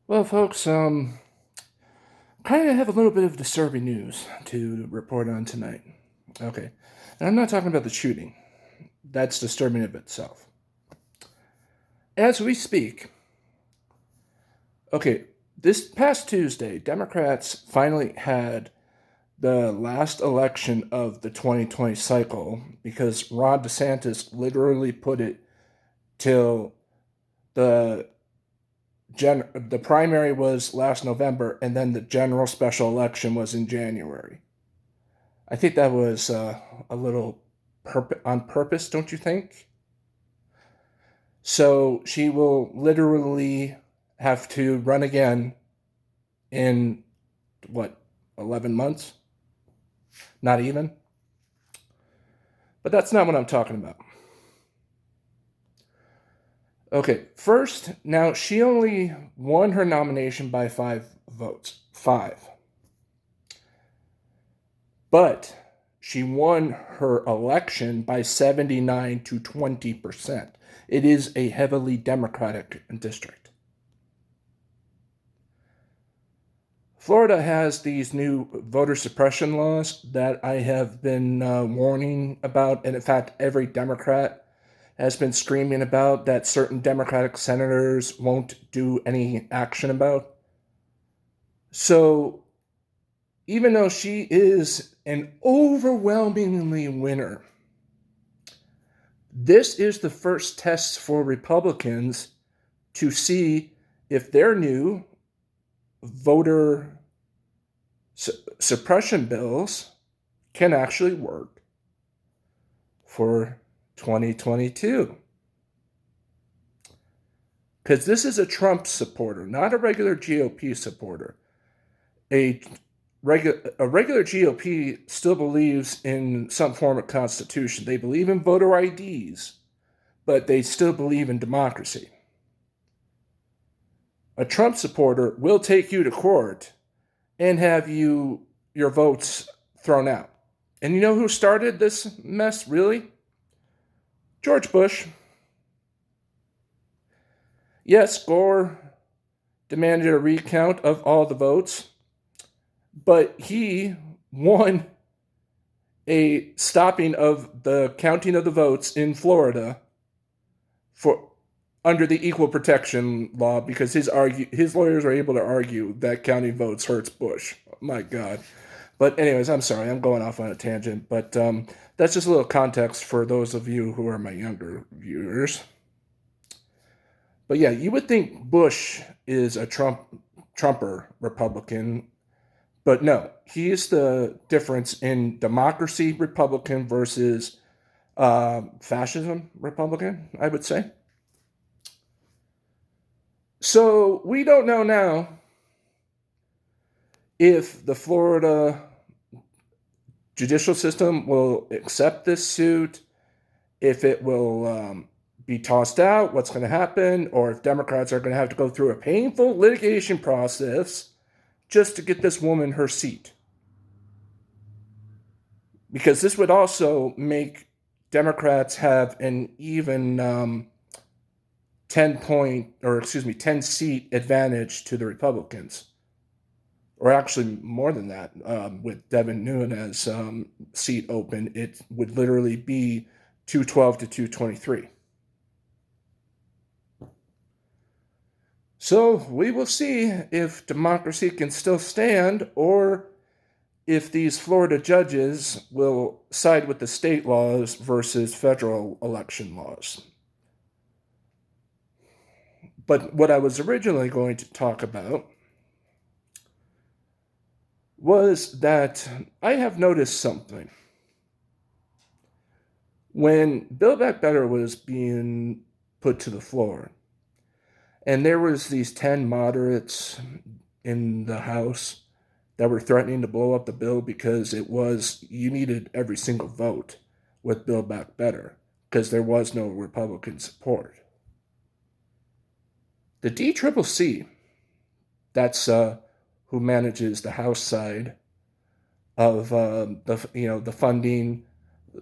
Well, folks, kind of have a little bit of disturbing news to report on tonight. Okay. And I'm not talking about the shooting. That's disturbing of itself. As we speak, okay, this past Tuesday, Democrats finally had the last election of the 2020 cycle because Ron DeSantis literally put it till the the primary was last November, and then the general special election was in January. I think that was a little on purpose, don't you think? So she will literally have to run again in what, 11 months? Not even. But that's not what I'm talking about. Okay, first, now she only won her nomination by 5 votes. 5. But she won her election by 79 to 20%. It is a heavily Democratic district. Florida has these new voter suppression laws that I have been warning about, and in fact, every Democrat has been screaming about that certain Democratic senators won't do any action about. So, even though she is an overwhelmingly winner, this is the first test for Republicans to see if their new voter suppression bills can actually work for 2022. Because this is a Trump supporter, not a regular GOP supporter. A regular GOP still believes in some form of constitution. They believe in voter IDs, but they still believe in democracy. A Trump supporter will take you to court and have your votes thrown out. And you know who started this mess, really? George Bush. Yes, Gore demanded a recount of all the votes, but he won a stopping of the counting of the votes in Florida for under the equal protection law because his lawyers are able to argue that counting votes hurts Bush. My God. But anyways, I'm sorry, I'm going off on a tangent, but that's just a little context for those of you who are my younger viewers. But yeah, you would think Bush is a Trumper Republican, but no, he is the difference in democracy Republican versus fascism Republican, I would say. So we don't know now if the Florida judicial system will accept this suit, if it will be tossed out, what's going to happen, or if Democrats are going to have to go through a painful litigation process just to get this woman her seat. Because this would also make Democrats have an even 10 seat advantage to the Republicans. Or actually more than that, with Devin Nunes' seat open, it would literally be 212 to 223. So we will see if democracy can still stand or if these Florida judges will side with the state laws versus federal election laws. But what I was originally going to talk about was that I have noticed something. When Build Back Better was being put to the floor, and there was these 10 moderates in the House that were threatening to blow up the bill because you needed every single vote with Build Back Better because there was no Republican support. The DCCC, that's who manages the House side of the funding,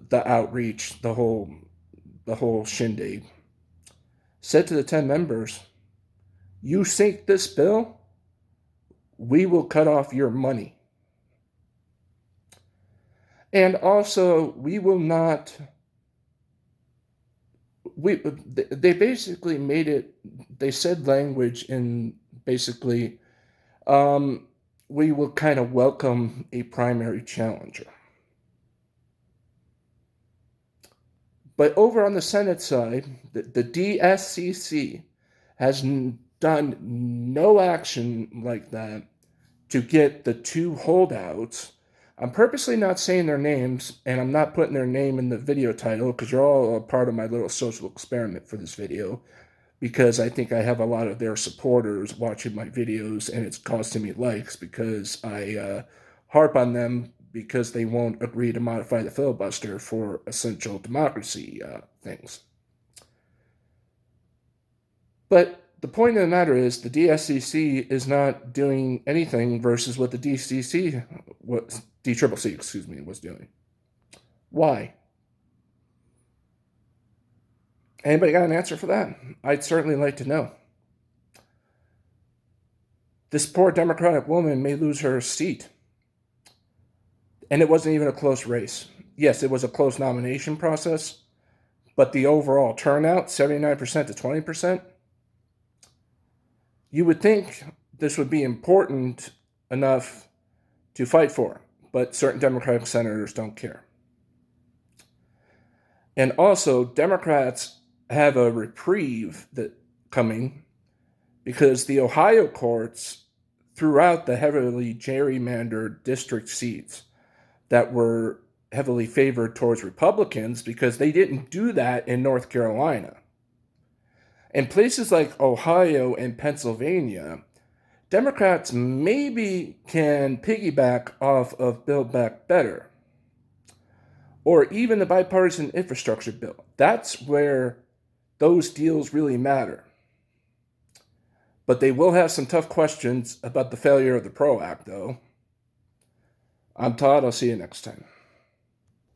the outreach, the whole shindig, said to the 10 members, You sink this bill, we will cut off your money. And also, we will not. They basically made it. They said language in basically, we will kind of welcome a primary challenger. But over on the Senate side, the DSCC has done no action like that to get the two holdouts. I'm purposely not saying their names, and I'm not putting their name in the video title because you're all a part of my little social experiment for this video, because I think I have a lot of their supporters watching my videos, and it's costing me likes because I harp on them because they won't agree to modify the filibuster for essential democracy things. But the point of the matter is the DSCC is not doing anything versus what the DCC was, DCCC, was doing. Why? Anybody got an answer for that? I'd certainly like to know. This poor Democratic woman may lose her seat. And it wasn't even a close race. Yes, it was a close nomination process, but the overall turnout, 79% to 20%, you would think this would be important enough to fight for, but certain Democratic senators don't care. And also, Democrats have a reprieve coming because the Ohio courts threw out the heavily gerrymandered district seats that were heavily favored towards Republicans because they didn't do that in North Carolina. In places like Ohio and Pennsylvania, Democrats maybe can piggyback off of Build Back Better or even the bipartisan infrastructure bill. That's where those deals really matter. But they will have some tough questions about the failure of the PRO Act, though. I'm Todd. I'll see you next time.